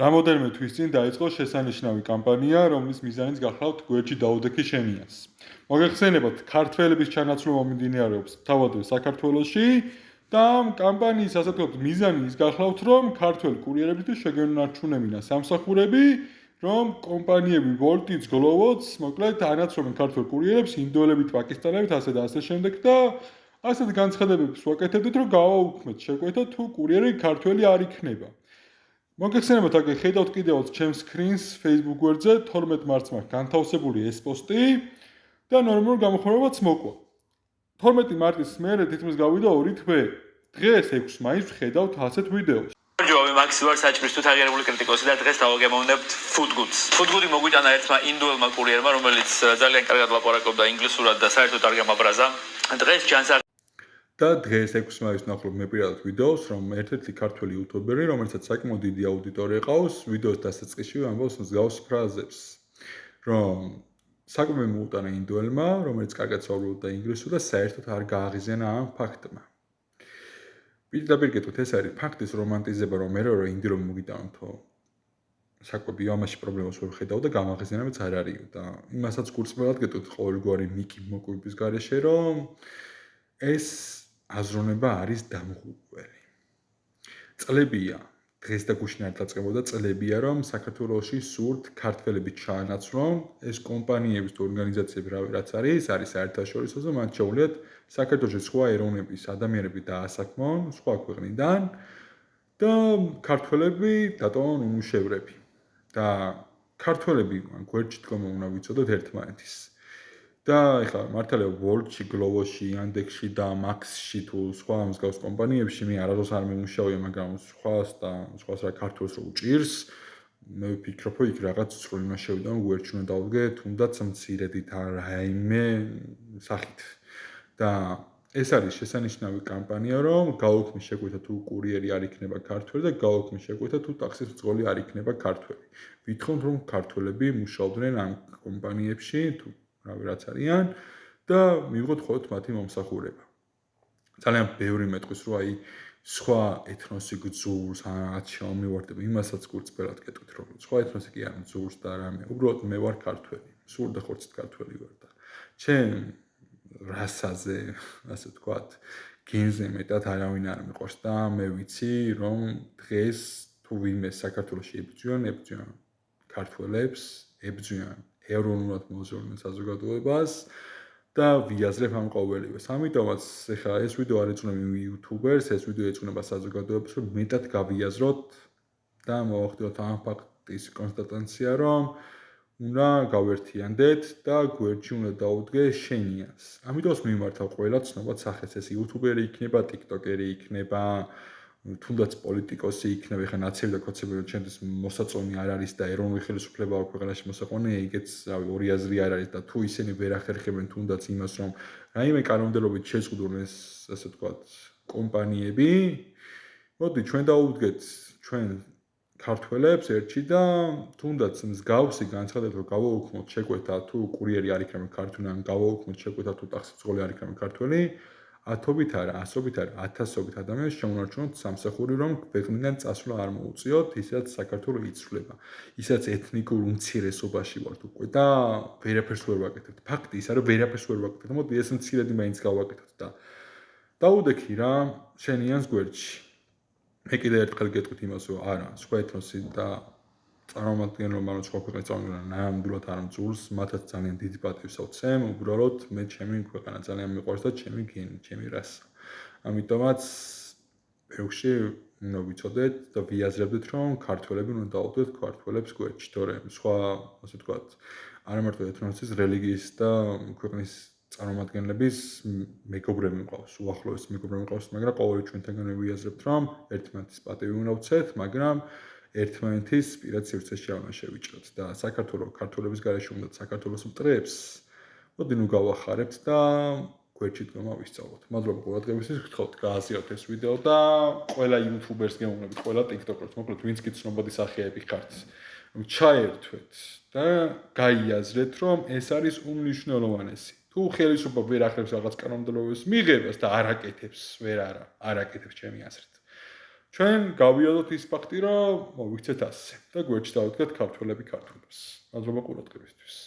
რამოდენიმე თვის წინ დაიწყო შესანიშნავი კამპანია, რომლის მიზანიც გახლავთ გვერდში დაუდექი შენიას. მოგეხსენებათ, ქართველების ჩანაცვლება მიმდინარეობს თავადვე საქართველოში და ამ კამპანიის ასე ვთქვათ მიზანი ის გახლავთ, რომ ქართველ კურიერებისთვის შეგენარჩუნებინა სამსახურები, რომ კომპანიები Bolt-იც, Glovo-ც, მოკლედ ანაცვლებენ ქართველ კურიერებს ინდოელებით, პაკისტანელებით, ასე და ასე შემდეგ და ასეთ განცხადებებს ვაკეთებდით, რომ გავაუქმეთ შეკვეთა თუ კურიერი ქართველი არ იქნება. მოგეხსენებათ, აქ ხედავთ კიდევაც ჩემს screen-ს Facebook გვერდზე 12 მარტს მაქვს განთავსებული ეს პოსტი და ნორმალურ გამოხმაურებაც მოყვა. 12 მარტის მერე თითქმის გავიდა 2 თვე. დღეს 6 მაისს ხედავთ ასეთ ვიდეოს. ჯობი მაქსიმალ საჭმლის თუ თაღიერებული კრიტიკოსი და დღეს დავაგემოვნებთ Food Goods. Food Good-ი მოგვიტანა ერთმა ინდოელმა კურიერმა, რომელიც ძალიან კარგად ლაპარაკობდა ინგლისურად და საერთოდ არ გემაბრაზა. დღეს ჩანს და დღეს 6 მაისს ნახულობ მე პირადად ვიდეოს, რომ ერთ-ერთი ქართველი იუთუბერი, რომელსაც საკმაოდ დიდი აუდიტორია ყავს, ვიდეოს დასაწყისში ამბობს მსგავს ფრაზებს, რომ საკმაოდ მოუტანა ინდოელმა, რომელიც კარგად საუბრობდა ინგლისურად და საერთოდ არ გააღიზენა ამ ფაქტმა. პირდაპირ გეტყვით, ეს არის ფაქტის რომანტიზება, რომ მე რომ ინდი რომ მოგიტანთო საკვები ამაში პრობლემას ვერ ხედავ და გამაღიზიანებაც არ არისო და იმასაც გულწრფელად გეტყვით ყოველგვარი მიკი მოკვების გარეშე, რომ ეს აზროვნება არის დამღუპველი. წლებია, დღეს და გუშინ არ დაწყებოდა წლებია, რომ საქართველოში სურთ ქართველები ჩაანაცვლონ, ეს კომპანიების თუ ორგანიზაციები რაც არის საერთაშორისო და მათ შეუძლიათ საქართველოში სხვა ეროვნების ადამიანები დაასაქმონ, სხვა ქვეყნიდან და ქართველები დატოვონ უმუშევრები. და ქართველები გვერდში დგომა უნდა ვიცოდოთ ერთმანეთის. და ეხლა მართალია Bolt-ში, Glovo-ში, Yandex-ში და Max-ში თუ სხვა მსგავს კომპანიებში მე არასდროს არ მიმუშავია, მაგრამ სხვას რა ქართველს რო უჭირს, მე ვფიქრობ, რომ იქ რაღაც წვრილი უნდა შევიდა, გვერდში უნდა დავდგე, თუნდაც მცირედით რაიმე სახით. და ეს არის შესანიშნავი კამპანია, რომ გაუქმის შეკვეთა თუ კურიერი არ იქნება ქართველი და გაუქმის შეკვეთა თუ ტაქსის მძღოლი არ იქნება ქართველი. ვითხოვთ, რომ ქართველები მუშაობდნენ ამ კომპანიებში, თუ რაც არიან და მიიღოთ ხოლმე მათი მომსახურება. ძალიან ბევრი მეტყვის, რომ აი სხვა ეთნოსი გძურს, რაც შემოვარდება, იმასაც გულწრფელად გეტყვით, რომ სხვა ეთნოსი კი არ გძურს და რამე, უბრალოდ მე ვარ ქართველი, სულ და ხორცით ქართველი ვარ და ჩემ რასაზე, ასე ვთქვათ, გენზე მეტად არავინ არ მიყვარს და მე ვიცი, რომ დღეს თუ ვინმე საქართველოში ებრძვიან ქართველებს, ებრძვიან ეროვნულად მოძრაობენ საზოგადოებას და ვიაზრებ ამ ყოველივეს. ამიტომაც ეხლა ეს ვიდეო არ ეძღვნება იუთუბერს, ეს ვიდეო ეძღვნება საზოგადოებას, რომ მეტად გავიაზროთ და მოვახდინოთ ამ ფაქტის კონსტატაცია, რომ უნდა გავერთიანდეთ და გვერდში უნდა დაუდგე შენიას. ამიტომაც მიმართავ ყველა ცნობად სახეს, ეს იუთუბერი იქნება, ტიკტოკერი იქნება, თუნდაც პოლიტიკოსი იქნება, ეხლა ნაცები და კოცები ჩვენთვის მოსაწონი არ არის და ეროვნული ხელისუფლება აქვს ქვეყანაში მოსაყვანე, ეგეც რავი ორი აზრი არ არის და თუ ისინი ვერ ახერხებენ თუნდაც იმას, რომ რაიმე კანონმდებლობით შეზღუდონ ეს, ასე ვთქვათ, კომპანიები, მოდი ჩვენ დაუდგეთ ჩვენ ქართველებს ერთში და თუნდაც მსგავსი განცხადებით რომ გავაუქმოთ შეკვეთა თუ კურიერი არ იქნება ქართველი, ან გავაუქმოთ შეკვეთა თუ ტაქსის მძღოლი არ იქნება ქართველი, ათობით არა, ასობით არა, ათასობით ადამიანს შემონარჩუნოთ სამსახური, რომ ქვეყნიდან წასვლა არ მოუწიოთ, ისაც საქართველოს იცვლება. ისაც ეთნიკურ უმცირესობაში ვართ უკვე და ვერაფერს ვერ ვაკეთებთ. ფაქტი ისაა, რომ ვერაფერს ვერ ვაკეთებთ. მოდი ეს მცირედი მაინც გავაკეთოთ და დაუდექი რა შენიანს გვერდში. მე კიდე ერთხელ გეტყვით იმას, რომ არა, სხვა ეთნოსი და წარმომადგენლობა, რომ სხვა ქვეყნის წარმომადგენლობა ნამდვილად არ მძულს, მათაც ძალიან დიდი პატივს ავცემ, უბრალოდ მე ჩემი ქვეყანა ძალიან მიყვარს და ჩემი გენი, ჩემი რასა. ამიტომაც ბევრში უნდა ვიცოდეთ და ვიაზრებდეთ, რომ ქართველები უნდა დაუდგეთ ქართველებს გვერდში, თორემ სხვა, ასე ვთქვათ, არა მარტო ეთნოსის, რელიგიის და ქვეყნის წარმომადგენლების მეგობრები მყავს, უახლოესი მეგობრები მყავს, მაგრამ ყოველი ჩვენთანგან ვიაზრებთ, რომ ერთმანეთის პატივი უნდა ვცეთ, მაგრამ ერთმანეთის პირად სივრცეში არ უნდა შევიჭროთ და საქართველოს ქართველების გარეშე უნდა საქართველოს მტრებს, მოდი ნუ გავახარებთ და გვერდში დგომა ვისწავლოთ. მადლობა ყურადღებისთვის, გთხოვთ გააზიაროთ ეს ვიდეო და ყველა იუთუბერს გეუბნებით, ყველა ტიკტოკერს, მოკლედ ვინც კი ცნობადი სახეები ხართ, რომ ჩაერთვეთ და გაიაზრეთ, რომ ეს არის უმნიშვნელოვანესი. თუ ხელისუფლება ვერ ახერხებს რაღაც კანონმდებლობის მიღებას და არ აკეთებს, ვერ არა, არ აკეთებს ჩემი აზრით. ჩვენ გავიაზროთ ის ფაქტი, რომ მოვიქცეთ ასე და გვერდში დავდგეთ ქართველები ქართველებს. მადლობა ყურადღებისთვის.